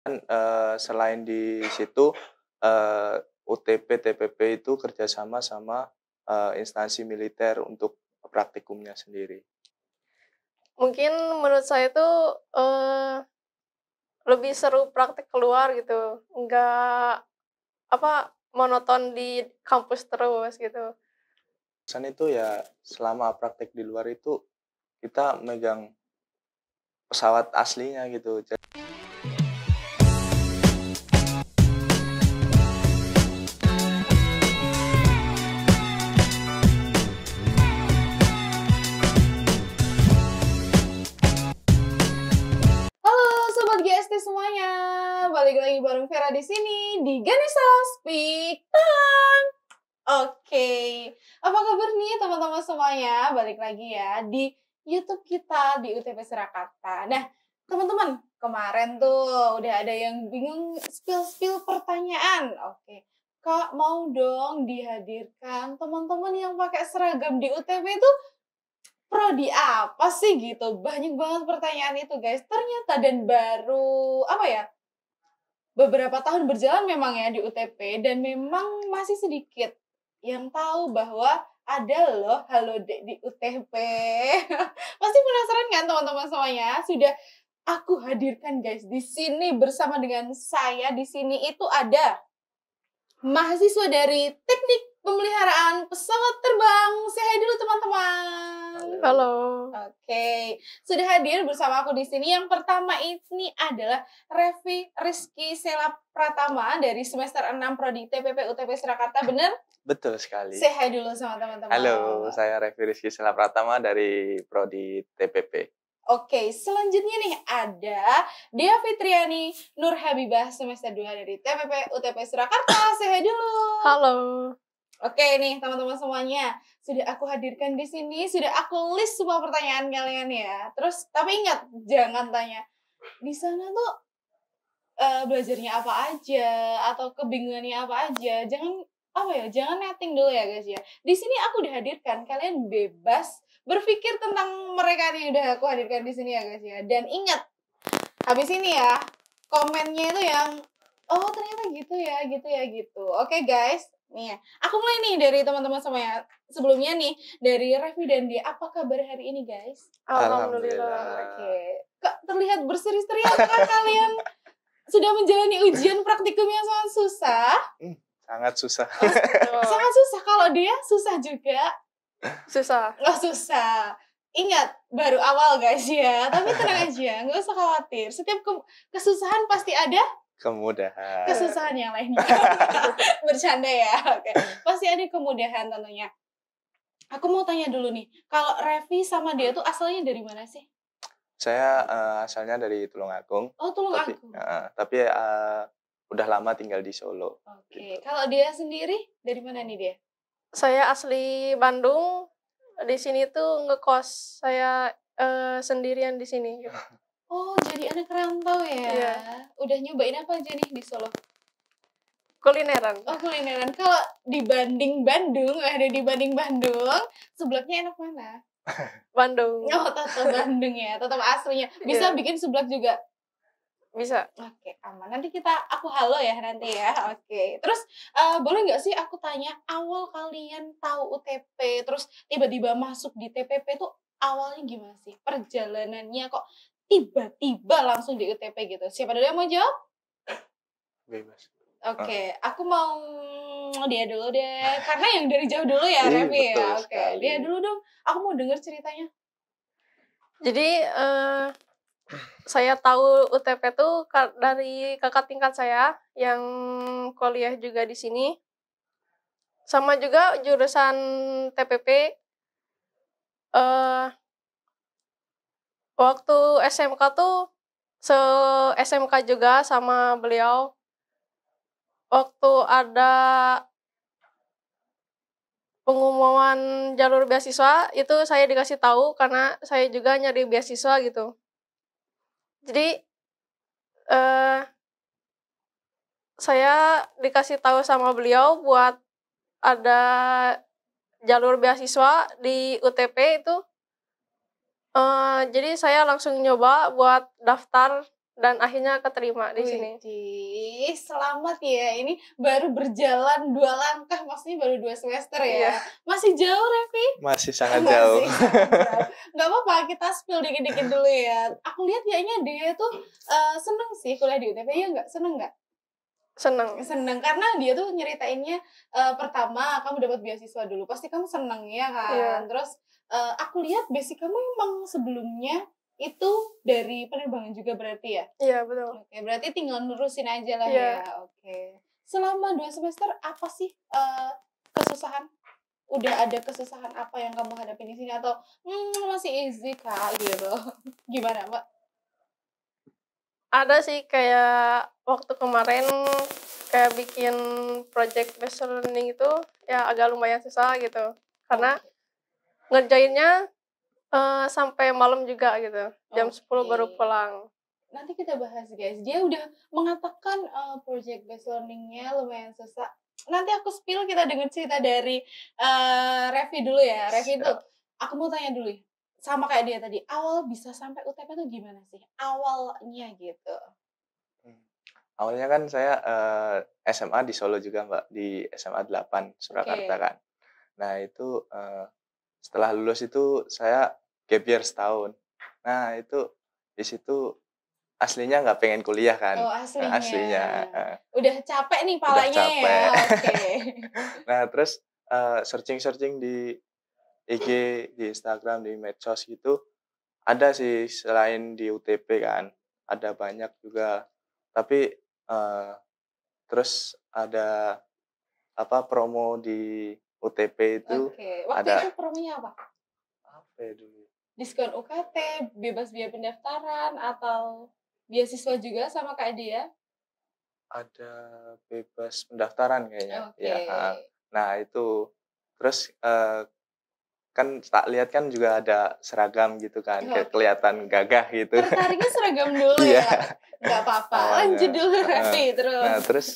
Kan, selain di situ, UTP, TPP itu kerjasama sama, instansi militer untuk praktikumnya sendiri. Mungkin menurut saya tuh, lebih seru praktek keluar gitu, nggak, monoton di kampus terus gitu. Kesan itu ya selama praktek di luar itu kita megang pesawat aslinya gitu. Halo sobat GST semuanya, balik lagi bareng Vera di sini di Ganesha Speak Time. Oke, apa kabar nih teman-teman semuanya? Balik lagi ya di YouTube kita di UTP Surakarta. Nah, teman-teman, kemarin tuh udah ada yang bingung spill pertanyaan. Oke, Kak mau dong dihadirkan teman-teman yang pakai seragam di UTP itu prodi apa sih gitu? Banyak banget pertanyaan itu guys. Ternyata dan baru beberapa tahun berjalan memang ya di UTP dan memang masih sedikit yang tahu bahwa ada loh Halodeck di UTP. Pasti penasaran kan teman-teman semuanya? Sudah aku hadirkan guys di sini bersama dengan saya di sini itu ada mahasiswa dari Teknik Pemeliharaan Pesawat Terbang. Say hi dulu teman-teman. Halo. Oke, sudah hadir bersama aku di sini. Yang pertama ini adalah Revi Rizky Sela Pratama dari semester 6 Prodi TPP UTP Surakarta, bener? Betul sekali. Say hi dulu sama teman-teman. Halo, saya Revi Rizky Sela Pratama dari Prodi TPP. Oke, selanjutnya nih ada Dia Fitriani Nur Habibah semester 2 dari TPP UTP Surakarta. Say hi dulu. Halo. Oke nih teman-teman semuanya, sudah aku hadirkan di sini, sudah aku list semua pertanyaan kalian ya. Terus tapi ingat jangan tanya di sana tuh belajarnya apa aja atau kebingungannya apa aja. Jangan netting dulu ya guys ya. Di sini aku udah hadirkan, kalian bebas berpikir tentang mereka nih udah aku hadirkan di sini ya guys ya. Dan ingat habis ini ya komennya itu yang oh ternyata gitu ya gitu. Oke guys. Nih, aku mulai nih dari teman-teman semuanya. Sebelumnya nih, dari Revi dan Dia, apa kabar hari ini, guys? Alhamdulillah. Oke. Kak, terlihat berseri-seri apakah kalian sudah menjalani ujian praktikum yang sangat susah? Sangat susah. Sangat susah. Kalau Dia, susah juga? Susah. Oh, susah. Ingat, baru awal guys ya. Tapi tenang aja, nggak usah khawatir. Setiap kesusahan pasti ada Kemudahan. kesusahan yang lainnya. Bercanda ya. Oke. Pasti ada kemudahan tentunya. Aku mau tanya dulu nih, kalau Revi sama Dia tuh asalnya dari mana sih? Saya asalnya dari Tulungagung. Oh, Tulungagung. Tapi udah lama tinggal di Solo. Oke. Kalau Dia sendiri dari mana nih Dia? Saya asli Bandung. Di sini tuh ngekos. Saya sendirian di sini gitu. Oh, jadi anak rantau ya? Iya. Udah nyobain apa aja nih di Solo? Kulineran. Oh, kulineran. Kalau dibanding Bandung, seblaknya enak mana? Bandung. Oh, tetap Bandung ya, tetap aslinya. Bisa bikin seblak juga? Bisa. Oke, aman. Nanti aku halo ya nanti ya. Oke. Terus boleh nggak sih aku tanya awal kalian tahu UTP, terus tiba-tiba masuk di TPP tuh awalnya gimana sih? Perjalanannya kok tiba-tiba langsung di UTP gitu. Siapa dulu yang mau jawab? Bebas. Oke, aku mau Dia dulu deh. Karena yang dari jauh dulu ya, Revi ya. Oke, Dia dulu dong. Aku mau denger ceritanya. Jadi saya tahu UTP tuh dari kakak tingkat saya yang kuliah juga di sini. Sama juga jurusan TPP. Waktu SMK tuh SMK juga sama beliau. Waktu ada pengumuman jalur beasiswa itu saya dikasih tahu karena saya juga nyari beasiswa gitu. Jadi saya dikasih tahu sama beliau buat ada jalur beasiswa di UTP itu. Jadi saya langsung nyoba buat daftar dan akhirnya keterima di sini. Widih, selamat ya. Ini baru berjalan 2 langkah, maksudnya baru 2 semester ya. Iya. Masih jauh, Revi? Masih sangat jauh. Masih sangat jauh. Nggak apa-apa, kita spill dikit-dikit dulu ya. Aku lihat kayaknya dia tuh seneng sih kuliah di UTP, ya nggak? Seneng nggak? Seneng. Seneng, karena dia tuh nyeritainnya pertama kamu dapat beasiswa dulu. Pasti kamu seneng ya kan? Iya. Terus aku lihat basic kamu emang sebelumnya itu dari penerbangan juga berarti ya? Iya, betul. Oke, berarti tinggal nerusin aja lah Iya. ya. Oke. Selama 2 semester apa sih kesusahan? Udah ada kesusahan apa yang kamu hadapi di sini atau masih easy Kak gitu. Gimana, Mbak? Ada sih kayak waktu kemarin kayak bikin project based learning itu ya agak lumayan susah gitu. Karena ngerjainnya sampai malam juga gitu. Jam 10 baru Oke. pulang. Nanti kita bahas guys. Dia udah mengatakan project based learning-nya lumayan susah. Nanti aku spill, kita dengar cerita dari Revi dulu ya. Revi tuh, aku mau tanya dulu ya. Sama kayak dia tadi, awal bisa sampai UTP tuh gimana sih? Awalnya gitu. Awalnya kan saya SMA di Solo juga Mbak, di SMA 8 Surakarta Oke. kan. Nah itu setelah lulus itu saya gap year setahun. Nah itu di situ aslinya nggak pengen kuliah kan. Oh, Nah, aslinya. aslinya. Udah capek nih Udah palanya ya. capek. Oke. Nah terus searching di IG, di Instagram, di medsos gitu ada sih selain di UTP kan, ada banyak juga. Tapi terus ada promo di UTP itu Oke. Waktu ada itu promonya apa? apa ya dulu? Diskon UKT, bebas biaya pendaftaran, atau beasiswa juga sama kayak dia? Ada bebas pendaftaran kayaknya. Oke. Ya, nah itu. Terus kan tak lihat kan juga ada seragam gitu kan, kayak kelihatan gagah gitu. Tertariknya seragam dulu Iya. ya? Nggak apa-apa, Awalnya. lanjut dulu Revi terus. Nah terus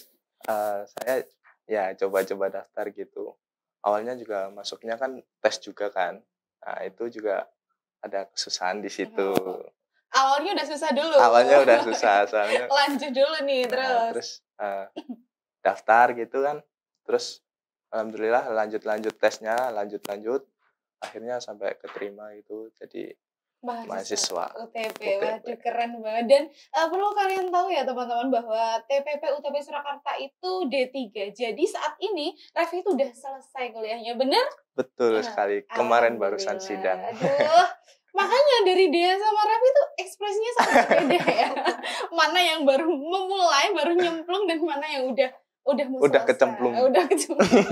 saya ya coba-coba daftar gitu. Awalnya juga masuknya kan tes juga kan. Nah itu juga ada kesusahan di situ. Awalnya udah susah dulu. Awalnya udah susah soalnya. Lanjut dulu nih terus. Terus daftar gitu kan. Terus alhamdulillah lanjut tesnya, lanjut. Akhirnya sampai keterima gitu. Jadi mahasiswa UTP. Waduh, keren banget. Dan perlu kalian tahu ya teman-teman bahwa TPP UTP Surakarta itu D3. Jadi saat ini Revi itu udah selesai kuliahnya, bener? Betul sekali. Kemarin barusan sidang. Aduh, makanya dari dia sama Revi tuh ekspresinya sangat beda ya. Mana yang baru memulai, baru nyemplung, dan mana yang udah mau selesai. Kecemplung. Udah kecemplung.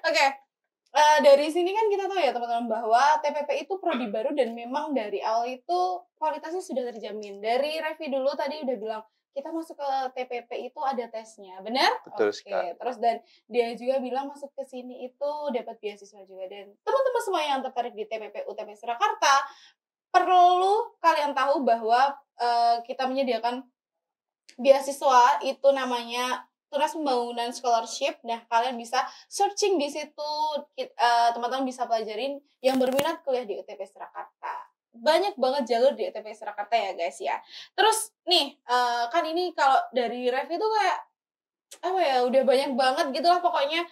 Oke. Dari sini kan kita tahu ya teman-teman bahwa TPP itu prodi baru dan memang dari awal itu kualitasnya sudah terjamin. Dari Revi dulu tadi udah bilang kita masuk ke TPP itu ada tesnya, benar? Betul sekali. Terus dan dia juga bilang masuk ke sini itu dapat beasiswa juga. Dan teman-teman semua yang tertarik di TPP UTP Surakarta perlu kalian tahu bahwa kita menyediakan beasiswa itu namanya Tunas Pembangunan Scholarship. Nah, kalian bisa searching di situ, teman-teman bisa pelajarin yang berminat kuliah di UTP Surakarta. Banyak banget jalur di UTP Surakarta ya guys ya. Terus nih, kan ini kalau dari Revi itu kayak apa ya, udah banyak banget gitu lah pokoknya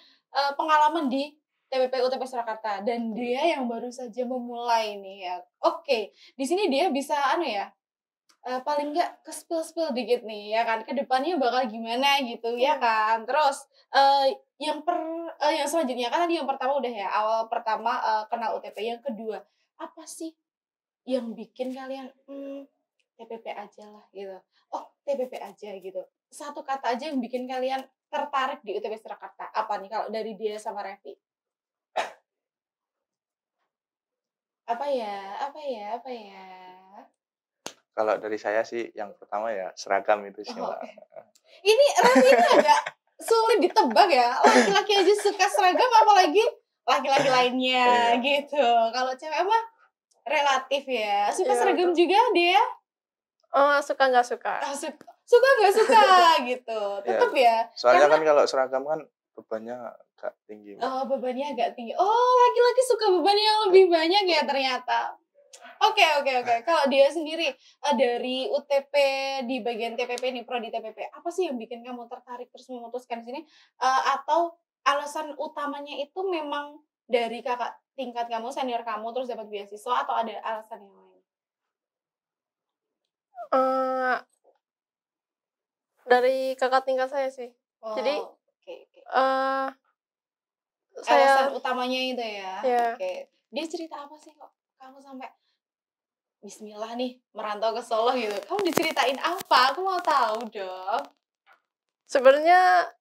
pengalaman di TPP UTP Surakarta, dan dia yang baru saja memulai nih ya. Oke, di sini dia bisa paling nggak ke-spill dikit nih ya kan, kedepannya bakal gimana gitu ya kan. Terus yang selanjutnya kan tadi yang pertama udah ya, awal pertama kenal UTP, yang kedua apa sih yang bikin kalian TPP aja lah gitu, TPP aja gitu, satu kata aja yang bikin kalian tertarik di UTP Surakarta, apa nih kalau dari dia sama Revi? Apa ya? Kalau dari saya sih yang pertama ya seragam itu sih Mbak. Ini Revi ini agak sulit ditebak ya. Laki-laki aja suka seragam, apalagi laki-laki lainnya gitu. Kalau cewek mah relatif ya. Suka seragam juga dia? Suka nggak suka. Suka nggak suka gitu. Tetap ya. Soalnya kan kalau seragam kan bebannya agak tinggi. Bebannya agak tinggi. Laki-laki suka beban yang lebih banyak ya ternyata. Oke. Kalau dia sendiri dari UTP di bagian TPP nih, prodi TPP, apa sih yang bikin kamu tertarik terus memutuskan sini? Atau alasan utamanya itu memang dari kakak tingkat kamu, senior kamu terus dapat beasiswa atau ada alasan yang lain? Eee, dari kakak tingkat saya sih. Jadi, Oh, oke. eee, Alasan saya utamanya itu ya. ya Oke. Dia cerita apa sih kok kamu sampai bismillah nih merantau ke Solo gitu? Kamu diceritain apa? Aku mau tahu dong. sebenarnya,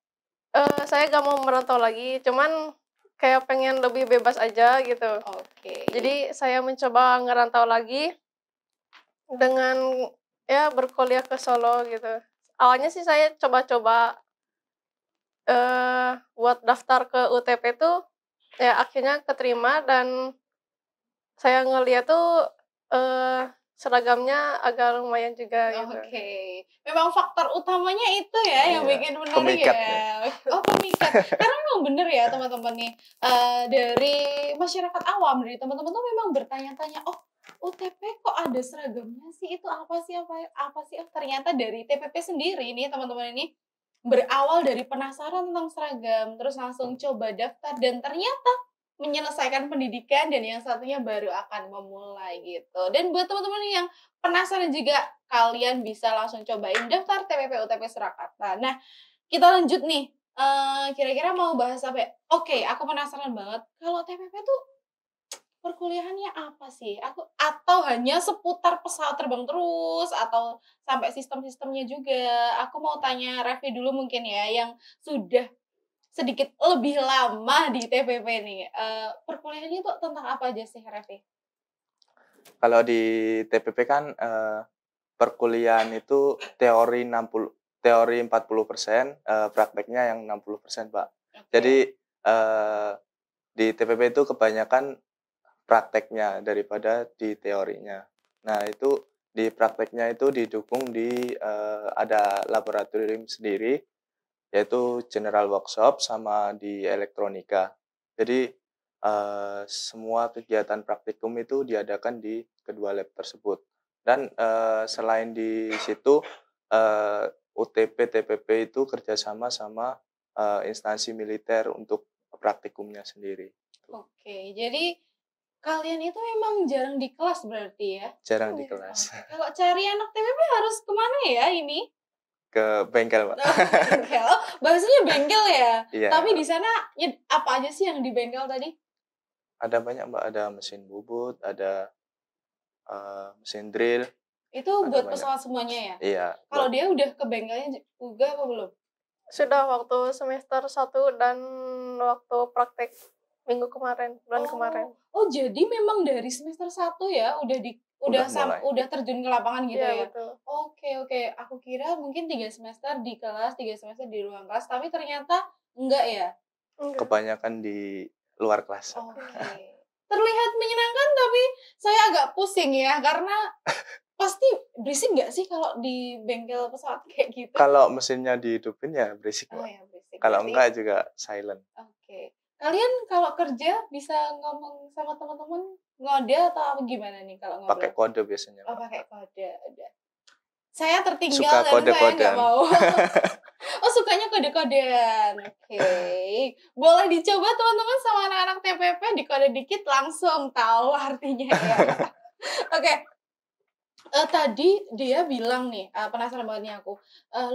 saya gak mau merantau lagi, cuman kayak pengen lebih bebas aja gitu. Oke. Jadi saya mencoba ngerantau lagi dengan, ya berkuliah ke Solo gitu. Awalnya sih saya coba-coba, buat daftar ke UTP tuh, ya akhirnya keterima dan saya ngeliat tuh, seragamnya agak lumayan juga gitu. Oke. Memang faktor utamanya itu ya yang Iya, bikin menarik pemikat nih. ya. Oh, pemikat. Karena memang bener ya teman-teman nih, dari masyarakat awam, dari teman-teman tuh memang bertanya-tanya, "Oh, UTP kok ada seragamnya sih? Itu apa sih apa sih?" Oh, ternyata dari TPP sendiri nih teman-teman ini, berawal dari penasaran tentang seragam, terus langsung coba daftar dan ternyata menyelesaikan pendidikan dan yang satunya baru akan memulai gitu. Dan buat teman-teman yang penasaran juga, kalian bisa langsung cobain daftar TPP UTP Surakarta. Nah, kita lanjut nih, kira-kira mau bahas apa ya? Oke, aku penasaran banget, kalau TPP tuh perkuliahannya apa sih? Atau hanya seputar pesawat terbang terus, atau sampai sistem-sistemnya juga? Aku mau tanya Revi dulu mungkin ya, yang sudah sedikit lebih lama di TPP nih, perkuliahannya tuh tentang apa aja sih Revi? Kalau di TPP kan, perkuliahan itu teori 40%, prakteknya yang 60%, Pak. Oke. Jadi, di TPP itu kebanyakan prakteknya daripada di teorinya. Nah, itu di prakteknya itu didukung ada laboratorium sendiri, yaitu general workshop sama di elektronika. Jadi, semua kegiatan praktikum itu diadakan di kedua lab tersebut. Dan, selain di situ, UTP, TPP itu kerjasama sama, instansi militer untuk praktikumnya sendiri, gitu. Oke, jadi kalian itu memang jarang di kelas berarti ya? Jarang di Iya. kelas. Oke, kalau cari anak TPP harus kemana ya ini? Ke bengkel, Pak. Oh, bengkel. Oh, bahasanya bengkel ya? Tapi Iya, di sana apa aja sih yang di bengkel tadi? ada banyak, Mbak, ada mesin bubut, ada, mesin drill, Itu ada buat banyak. pesawat semuanya ya? Iya, Kalau buat dia udah ke bengkelnya juga apa belum? Sudah waktu semester 1 dan waktu praktek bulan kemarin. Jadi memang dari semester 1 ya udah mulai. udah terjun ke lapangan gitu Iya ya? betul. Oke. Aku kira mungkin 3 semester di kelas, 3 semester di ruang kelas, tapi ternyata enggak ya? Enggak. Kebanyakan di luar kelas. Oke. Terlihat menyenangkan tapi saya agak pusing ya, karena pasti berisik nggak sih kalau di bengkel pesawat kayak gitu? Kalau mesinnya dihidupin ya berisik, Oh Mbak. ya berisik, Kalau berarti enggak juga silent. oke. Kalian kalau kerja bisa ngomong sama teman-teman ngode atau apa gimana nih kalau Pakai ngobrol? kode biasanya, Oh Mbak. pakai kode, udah. Saya Suka tertinggal dan saya nggak kode-kodean. mau. Oh sukanya kode-kodean, oke. Boleh dicoba teman-teman sama anak-anak TPP dikode dikit langsung tahu artinya ya. Oke, tadi dia bilang nih, penasaran banget nih aku,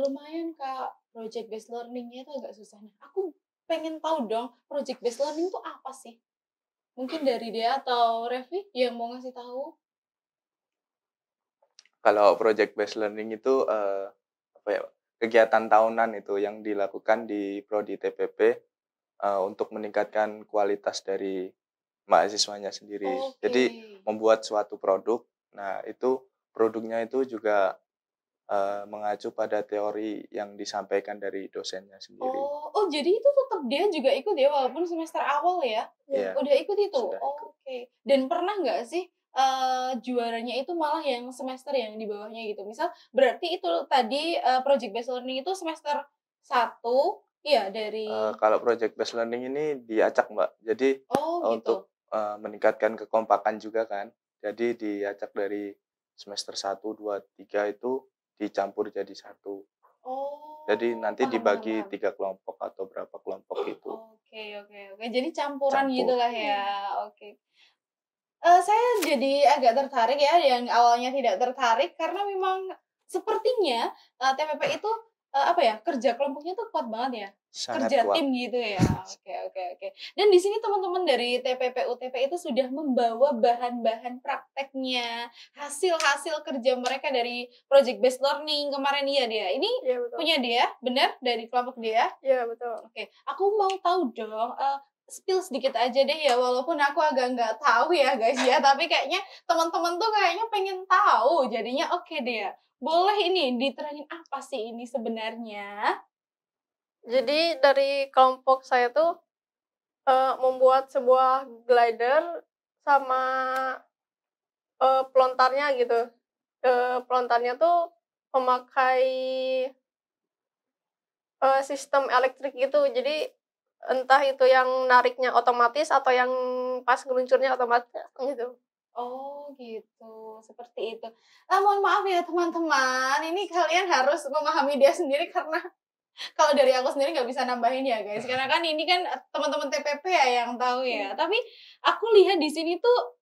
lumayan Kak, project based learning-nya itu agak susah. Nah, aku pengen tahu dong, project based learning itu apa sih? Mungkin dari dia atau Revi yang mau ngasih tahu? Kalau project based learning itu, apa ya, kegiatan tahunan itu yang dilakukan di prodi TPP, untuk meningkatkan kualitas dari mahasiswanya sendiri. Oke. Jadi membuat suatu produk, nah itu produknya itu juga, mengacu pada teori yang disampaikan dari dosennya sendiri. Jadi itu tetap dia juga ikut ya walaupun semester awal ya? Iya. Iya, Udah ikut itu? sudah ikut. Oke. Dan pernah nggak sih, juaranya itu malah yang semester yang di bawahnya gitu? Misal berarti itu tadi, project based learning itu semester 1 iya dari Kalau project based learning ini diacak, Mbak. Jadi, oh gitu. untuk, meningkatkan kekompakan juga kan. Jadi diacak dari semester 1, 2, 3 itu dicampur jadi satu. Oh, Jadi nanti paham, dibagi paham. 3 kelompok atau berapa kelompok itu. Oke, oke, oke. Jadi campuran Campur. gitulah ya. Oke. Saya jadi agak tertarik ya, yang awalnya tidak tertarik karena memang sepertinya TPP itu apa ya, kerja kelompoknya tuh kuat banget ya, Sangat kerja kuat. tim gitu ya. Oke, oke, oke. Dan di sini teman-teman dari TPP UTP itu sudah membawa bahan-bahan prakteknya, hasil-hasil kerja mereka dari project based learning kemarin, iya dia. Ini Iya betul. punya dia, benar dari kelompok dia? Iya betul. Oke, aku mau tahu dong, spill sedikit aja deh ya, walaupun aku agak nggak tahu ya guys ya, tapi kayaknya teman-teman tuh kayaknya pengen tahu, jadinya oke deh ya. Boleh ini diterangin apa sih ini sebenarnya? Jadi dari kelompok saya tuh membuat sebuah glider sama pelontarnya gitu. Pelontarnya tuh memakai sistem elektrik gitu. Jadi entah itu yang nariknya otomatis atau yang pas ngeluncurnya otomatis gitu. Oh gitu, seperti itu. Mohon maaf ya teman-teman, ini kalian harus memahami dia sendiri karena kalau dari aku sendiri nggak bisa nambahin ya guys, karena kan ini kan teman-teman TPP ya yang tahu ya. Tapi aku lihat di sini tuh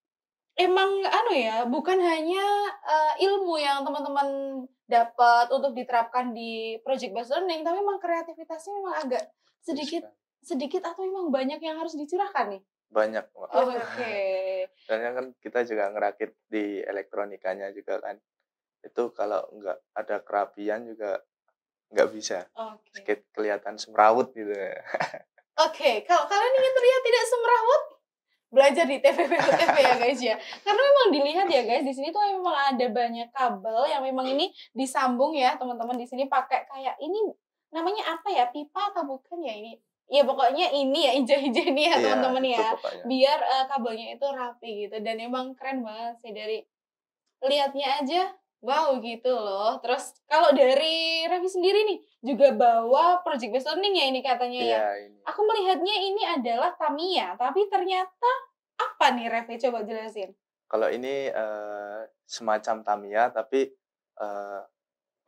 emang anu ya, bukan hanya, ilmu yang teman-teman dapat untuk diterapkan di project based learning, tapi memang kreativitasnya memang agak sedikit sedikit atau memang banyak yang harus dicurahkan nih? Banyak, Mbak. Oke. Soalnya kan kita juga ngerakit di elektronikanya juga kan. Itu kalau nggak ada kerapian juga nggak bisa. Oke. Kelihatan semrawut gitu. Oke, kalau kalian ingin terlihat tidak semrawut, belajar di TPP UTP ya guys ya. Karena memang dilihat ya guys, di sini tuh memang ada banyak kabel yang memang ini disambung ya teman-teman, di sini pakai kayak ini namanya apa ya, pipa atau bukan ya ini? Ya pokoknya ini ya hijau-hijau ini ya Iya, teman-teman itu ya. pokoknya. Biar kabelnya itu rapi gitu, dan emang keren banget sih dari lihatnya aja. Wow gitu loh. Terus kalau dari Raffi sendiri nih, juga bawa project based learning ya ini katanya ya. Iya, ini. Aku melihatnya ini adalah Tamiya, tapi ternyata apa nih Raffi? Coba jelasin. Kalau ini semacam Tamiya tapi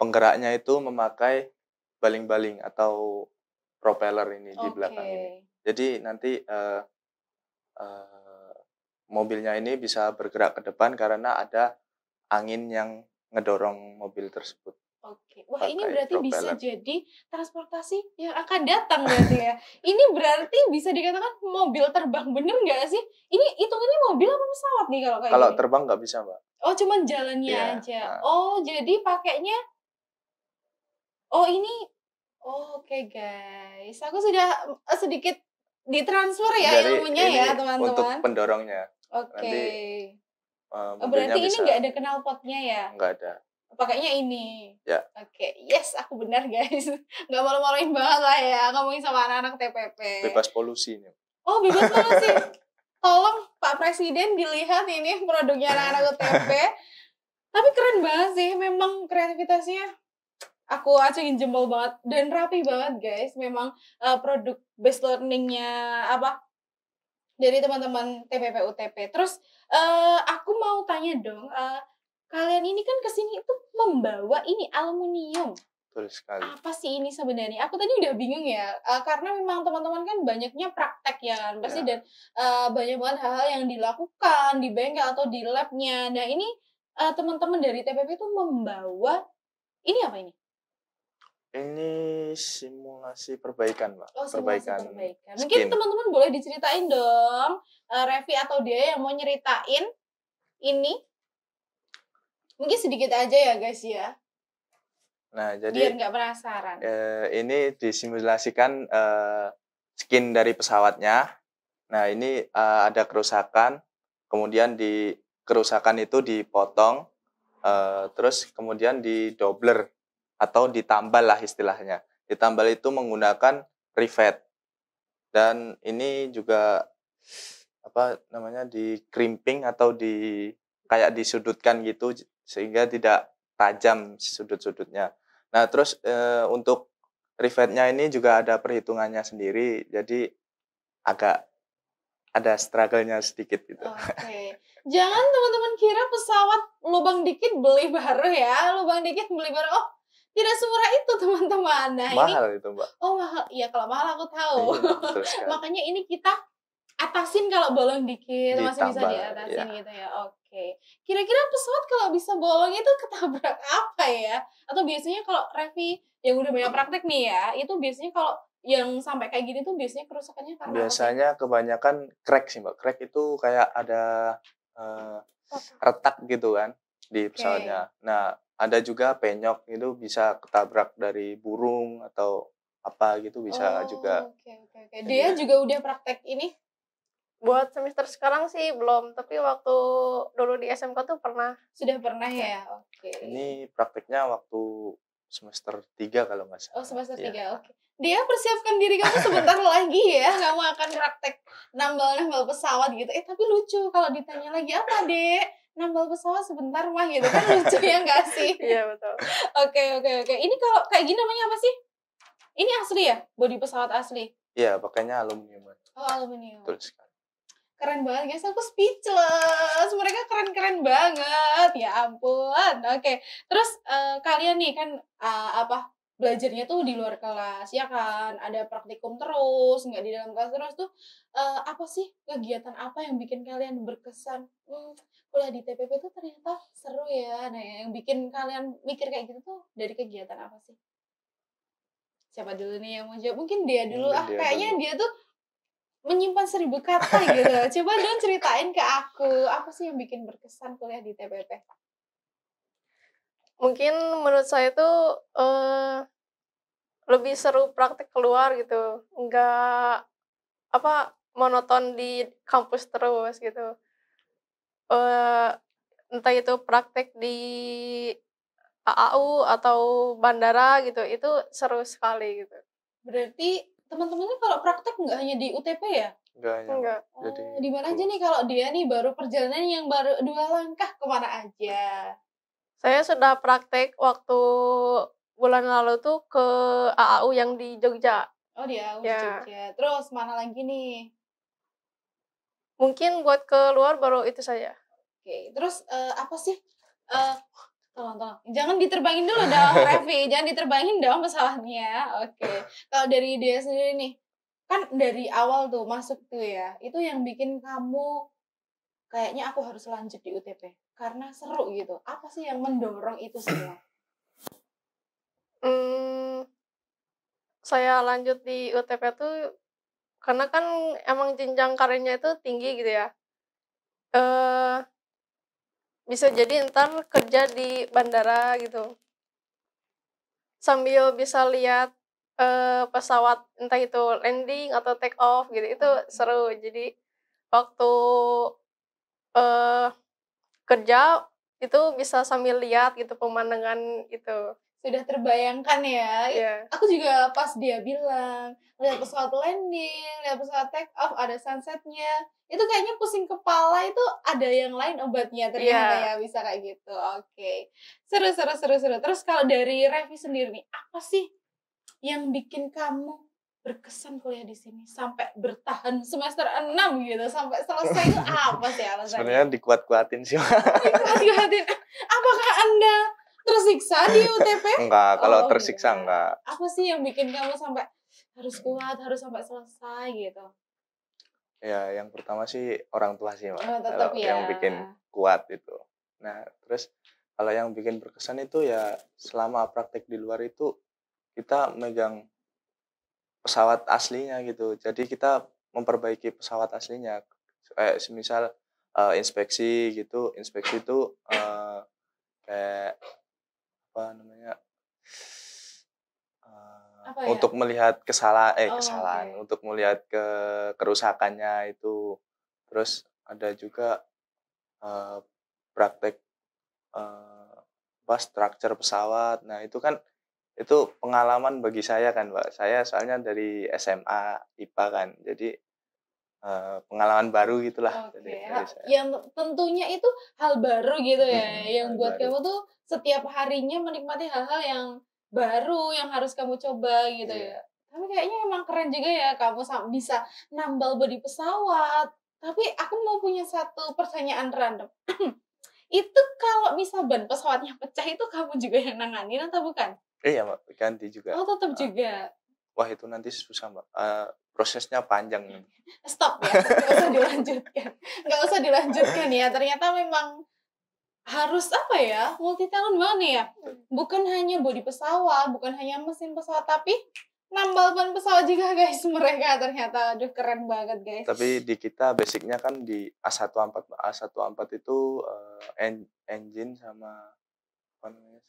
penggeraknya itu memakai baling-baling atau propeller ini di belakang ini. Jadi nanti mobilnya ini bisa bergerak ke depan karena ada angin yang ngedorong mobil tersebut. Oke. Wah, ini Pakai berarti bisa propeller. jadi transportasi yang akan datang berarti ya. Ini berarti bisa dikatakan mobil terbang, bener nggak sih? Ini hitungannya mobil apa pesawat nih kalau kayak Kalau gini? terbang nggak bisa, Mbak. Oh, cuman jalannya Iya. aja. Nah, Oh, jadi pakainya oh ini oke guys. Aku sudah sedikit ditransfer ya jadi ilmunya ini ya, untuk teman-teman. pendorongnya. Oke. Nanti mobilnya Berarti ini bisa nggak ada knalpotnya ya? nggak ada. Pakainya ini. Ya. Oke, yes, aku benar guys. Nggak malu-maluin banget lah ya ngomongin sama anak-anak TPP. Bebas polusi ini. Oh, bebas banget sih. Tolong Pak Presiden dilihat ini produknya anak-anak UTP. Tapi keren banget sih, memang kreativitasnya aku acungin jempol banget dan rapi banget guys. Memang produk based learningnya apa dari teman-teman TPP UTP. Terus aku mau tanya dong, kalian ini kan kesini itu membawa ini aluminium. Betul sekali. Apa sih ini sebenarnya? Aku tadi udah bingung ya, karena memang teman-teman kan banyaknya praktek ya kan pasti Ya. dan banyak banget hal-hal yang dilakukan di bengkel atau di labnya. Nah ini teman-teman dari TPP itu membawa ini apa ini? Ini simulasi perbaikan, Mbak. Oh, simulasi perbaikan. Mungkin skin. teman-teman boleh diceritain dong, Revi atau dia yang mau nyeritain ini. Mungkin sedikit aja ya guys ya. Nah, Biar jadi nggak penasaran. ini disimulasikan skin dari pesawatnya. Nah, ini ada kerusakan, kemudian di kerusakan itu dipotong, terus kemudian didobler atau ditambal lah istilahnya. Ditambal itu menggunakan rivet. Dan ini juga apa namanya di-crimping atau kayak disudutkan gitu sehingga tidak tajam sudut-sudutnya. Nah, terus untuk rivetnya ini juga ada perhitungannya sendiri, jadi agak ada struggle-nya sedikit gitu. Oke. Jangan teman-teman kira pesawat lubang dikit beli baru ya, lubang dikit beli baru. Oh, tidak semurah itu teman-teman. Nah ini, Mahal itu, Mbak. oh mahal. Iya kalau mahal aku tahu. Iya, betul sekali. Makanya ini kita atasin kalau bolong dikit, masih bisa Ditambah, diatasin ya. gitu ya. Oke. Kira-kira pesawat kalau bisa bolong itu ketabrak apa ya? Atau biasanya kalau Revi yang udah banyak praktek nih ya, itu biasanya kalau yang sampai kayak gini tuh biasanya kerusakannya karena apa sih? Biasanya kebanyakan crack sih, Mbak. Crack itu kayak ada retak gitu kan di pesawatnya. Nah, ada juga penyok itu bisa ketabrak dari burung atau apa gitu bisa juga. Oke. Dia juga udah praktek ini? Buat semester sekarang sih belum, tapi waktu dulu di SMK tuh pernah. Sudah pernah ya? Oke. Ini prakteknya waktu semester 3 kalau nggak salah. Oh, semester Iya. 3. Oke. Dia persiapkan diri kamu sebentar lagi ya, kamu akan praktek nambal-nambal pesawat gitu. Tapi lucu kalau ditanya lagi, apa Dek? Nambal pesawat sebentar mah gitu kan lucu ya nggak sih? Iya betul. Oke. Ini kalau kayak gini namanya apa sih? Ini asli ya? Bodi pesawat asli? Iya, pakainya aluminium. Oh, aluminium. Betul sekali. Keren banget guys, aku speechless. Mereka keren-keren banget. Ya ampun. Oke. Terus kalian nih kan belajarnya tuh di luar kelas ya kan? Ada praktikum terus, nggak di dalam kelas terus tuh apa sih kegiatan apa yang bikin kalian berkesan? Kuliah di TPP tuh ternyata seru ya. Nah, yang bikin kalian mikir kayak gitu tuh dari kegiatan apa sih? Siapa dulu nih yang mau jawab? Mungkin dia dulu. Mungkin dia Kayaknya dulu. dia tuh menyimpan 1000 kata gitu. Coba dong ceritain ke aku, apa sih yang bikin berkesan kuliah di TPP? Mungkin menurut saya tuh lebih seru praktek keluar gitu, nggak monoton di kampus terus gitu. Entah itu praktek di AAU atau bandara gitu, itu seru sekali gitu. Berarti teman-temannya kalau praktek nggak hanya di UTP ya? Enggak. Jadi Di mana aja nih kalau dia nih baru perjalanan yang baru 2 langkah kemana aja? Saya sudah praktek waktu bulan lalu tuh ke AAU yang di Jogja. Oh di AU Ya. Jogja. Terus mana lagi nih? Mungkin buat keluar baru itu saja. Oke, terus apa sih? Tolong. Jangan diterbangin dulu dong, Revi. Jangan diterbangin dong pesawatnya. Oke. Kalau dari dia sendiri nih, kan dari awal tuh masuk tuh ya, itu yang bikin kamu kayaknya aku harus lanjut di UTP karena seru gitu. Apa sih yang mendorong itu semua? Saya lanjut di UTP tuh karena kan emang jenjang karirnya itu tinggi gitu ya. Bisa jadi ntar kerja di bandara gitu. Sambil bisa lihat pesawat entah itu landing atau take off gitu, itu seru. Jadi waktu kerja itu bisa sambil lihat gitu pemandangan itu. Sudah terbayangkan ya. Iya. Aku juga pas dia bilang, lihat pesawat landing, lihat pesawat take off, ada sunsetnya. Itu kayaknya pusing kepala itu ada yang lain obatnya ternyata ya bisa kayak gitu. Oke. Seru. Terus kalau dari Revi sendiri nih, apa sih yang bikin kamu berkesan kuliah di sini sampai bertahan semester 6 gitu sampai selesai itu apa sih alasannya? Sebenarnya dikuat-kuatin sih. Dikuat-kuatin. Apakah Anda tersiksa di UTP? Enggak, kalau tersiksa enggak. Apa sih yang bikin kamu sampai harus kuat, harus sampai selesai gitu? Ya, yang pertama sih orang tua sih, Mbak. Oh, tetap Kalau ya. yang bikin kuat itu. Nah, terus kalau yang bikin berkesan itu ya selama praktek di luar itu kita megang pesawat aslinya gitu. Jadi kita memperbaiki pesawat aslinya. Kayak semisal inspeksi gitu, inspeksi itu kayak apa namanya? Apa ya? Untuk melihat kesalahan, Oke. untuk melihat kerusakannya itu. Terus ada juga praktek structure pesawat. Nah, itu kan itu pengalaman bagi saya kan, Mbak. Saya soalnya dari SMA IPA kan. Jadi pengalaman baru gitulah Oke. dari saya. Yang tentunya itu hal baru gitu ya, yang hal buat baru. kamu tuh setiap harinya menikmati hal-hal yang baru yang harus kamu coba gitu ya. Iya. Tapi kayaknya emang keren juga ya kamu bisa nambal bodi pesawat. Tapi aku mau punya satu pertanyaan random. Itu kalau misal ban pesawatnya pecah itu kamu juga yang nanganin atau bukan? Iya, Mbak, ganti juga. Oh, tetap juga. Wah, itu nanti susah, Mbak. Prosesnya panjang. Stop ya, nggak usah dilanjutkan. Nggak usah dilanjutkan ya. Ternyata memang harus apa ya, multi talent banget nih ya. Bukan hanya bodi pesawat, bukan hanya mesin pesawat, tapi nambal ban pesawat juga guys mereka ternyata. Aduh keren banget guys. Tapi di kita basicnya kan di A1A4. A1A4 itu engine sama apa namanya?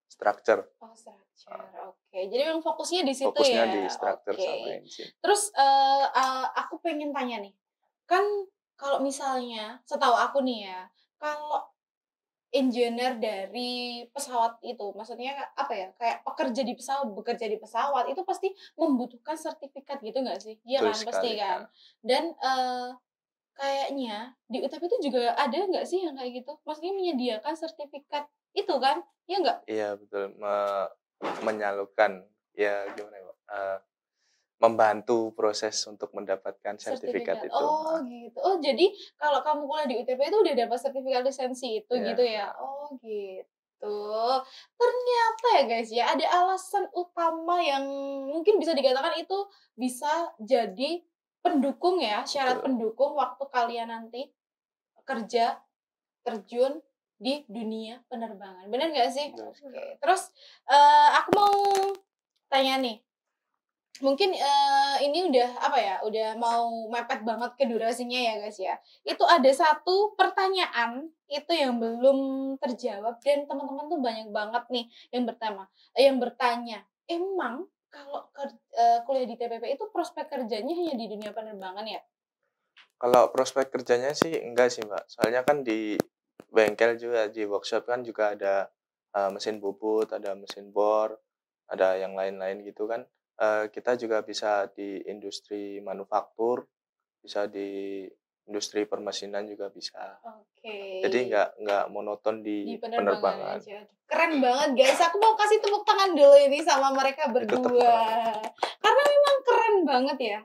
Structure. Oh structure, oke. Jadi memang fokusnya di situ Fokusnya ya. di structure Oke. sama engine. Terus aku pengen tanya nih, kan kalau misalnya setahu aku nih ya, kalau engineer dari pesawat itu, maksudnya apa ya, kayak pekerja di pesawat, bekerja di pesawat itu pasti membutuhkan sertifikat gitu nggak sih? Iya Betul kan, pasti sekali, kan. Dan kayaknya di UTP itu juga ada nggak sih yang kayak gitu? Maksudnya menyediakan sertifikat itu kan? Iya nggak? Iya, betul. Menyalurkan, ya gimana ya, Mbak? Membantu proses untuk mendapatkan sertifikat itu. Oh gitu. Oh jadi kalau kamu kuliah di UTP itu udah dapat sertifikat lisensi itu Iya. gitu ya? Oh gitu. Ternyata ya guys ya ada alasan utama yang mungkin bisa dikatakan itu bisa jadi pendukung ya, syarat Betul. pendukung waktu kalian nanti kerja terjun di dunia penerbangan. Bener nggak sih? Betul Oke. Terus aku mau tanya nih. Mungkin ini udah apa ya, udah mau mepet banget ke durasinya ya guys ya. Itu ada satu pertanyaan itu yang belum terjawab dan teman-teman tuh banyak banget nih yang bertanya, emang kalau kuliah di TPP itu prospek kerjanya hanya di dunia penerbangan ya? Kalau prospek kerjanya sih enggak sih, Mbak. Soalnya kan di bengkel juga, di workshop kan juga ada mesin bubut, ada mesin bor, ada yang lain-lain gitu kan. Kita juga bisa di industri manufaktur, bisa di industri permesinan juga bisa. Oke. Jadi nggak monoton Di di penerbangan penerbangan. aja. Keren banget guys. Aku mau kasih tepuk tangan dulu ini sama mereka Itu tepuk berdua. tangan. Karena memang keren banget ya.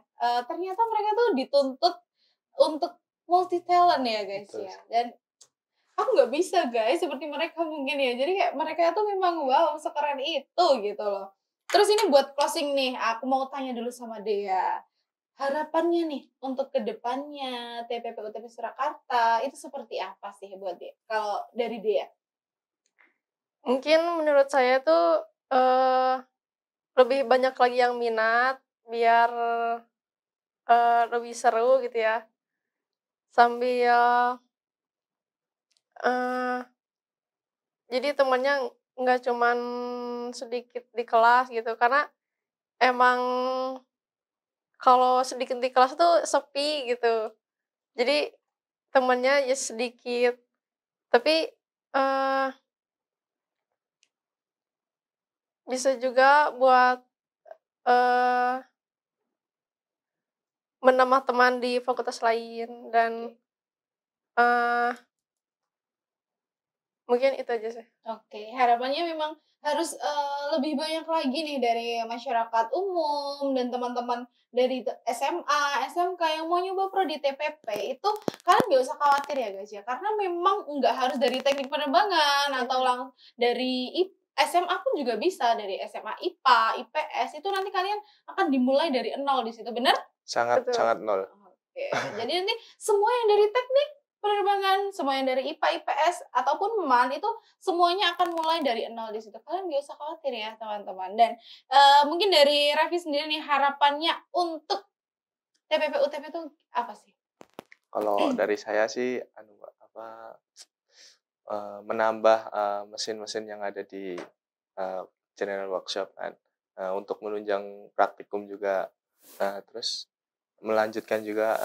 Ternyata mereka tuh dituntut untuk multi talent ya guys Betul. ya. Dan aku nggak bisa guys seperti mereka mungkin ya. Jadi kayak mereka tuh memang wow sekeren itu gitu loh. Terus ini buat closing nih, aku mau tanya dulu sama Dea. Harapannya nih untuk kedepannya TPP UTP Surakarta itu seperti apa sih buat Dea? Kalau dari Dea? Mungkin menurut saya tuh, lebih banyak lagi yang minat biar, lebih seru gitu ya. Sambil, eee, jadi temennya nggak cuman sedikit di kelas gitu, karena emang kalau sedikit di kelas tuh sepi gitu. Jadi temennya ya sedikit, tapi, eee, bisa juga buat, eee, menambah teman di fakultas lain dan, eee, mungkin itu aja sih. Oke, harapannya memang harus, lebih banyak lagi nih dari masyarakat umum dan teman-teman dari SMA, SMK yang mau nyoba prodi TPP itu kalian nggak usah khawatir ya guys ya, karena memang nggak harus dari teknik penerbangan atau dari SMA pun juga bisa, dari SMA IPA, IPS itu nanti kalian akan dimulai dari nol di situ, bener? Sangat Betul. sangat nol. Oke, jadi nanti semua yang dari teknik penerbangan, semua yang dari IPA, IPS, ataupun MAN itu semuanya akan mulai dari nol di situ. Kalian nggak usah khawatir ya teman-teman. Dan mungkin dari Raffi sendiri nih harapannya untuk TPP UTP itu apa sih? Kalau dari saya sih menambah mesin-mesin yang ada di general workshop kan, untuk menunjang praktikum juga, terus melanjutkan juga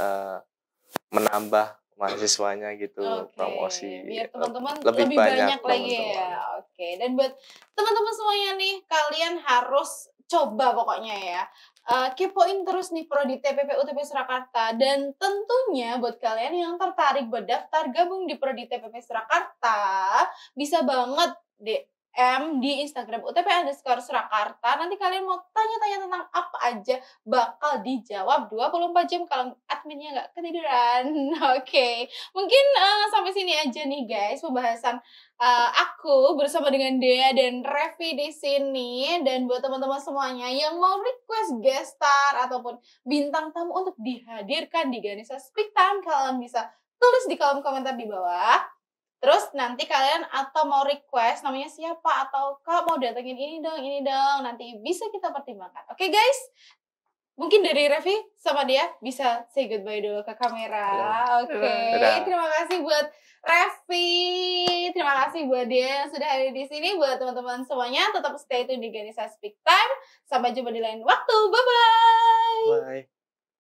menambah mahasiswanya gitu, Oke, promosi, biar teman-teman lebih lebih banyak banyak lagi teman-teman. ya. Oke, dan buat teman-teman semuanya nih, kalian harus coba pokoknya ya. Kepoin terus nih prodi TPP UTP Surakarta dan tentunya buat kalian yang tertarik buat daftar gabung di prodi TPP Surakarta bisa banget DM di Instagram UTP_Surakarta. Nanti kalian mau tanya-tanya tentang apa aja bakal dijawab 24 jam kalau adminnya nggak ketiduran. Oke, mungkin sampai sini aja nih guys pembahasan aku bersama dengan Dea dan Revi di sini. Dan buat teman-teman semuanya yang mau request guest star ataupun bintang tamu untuk dihadirkan di Ganesha Speak Time, kalian bisa tulis di kolom komentar di bawah. Terus nanti kalian atau mau request namanya siapa atau Kak mau datengin ini dong, nanti bisa kita pertimbangkan. Oke guys, mungkin dari Revi sama dia bisa say goodbye dulu ke kamera. Oke, terima kasih buat Revi, terima kasih buat dia yang sudah hadir di sini. Buat teman-teman semuanya tetap stay tune di Ganesha Speak Time. Sampai jumpa di lain waktu, bye bye. Bye.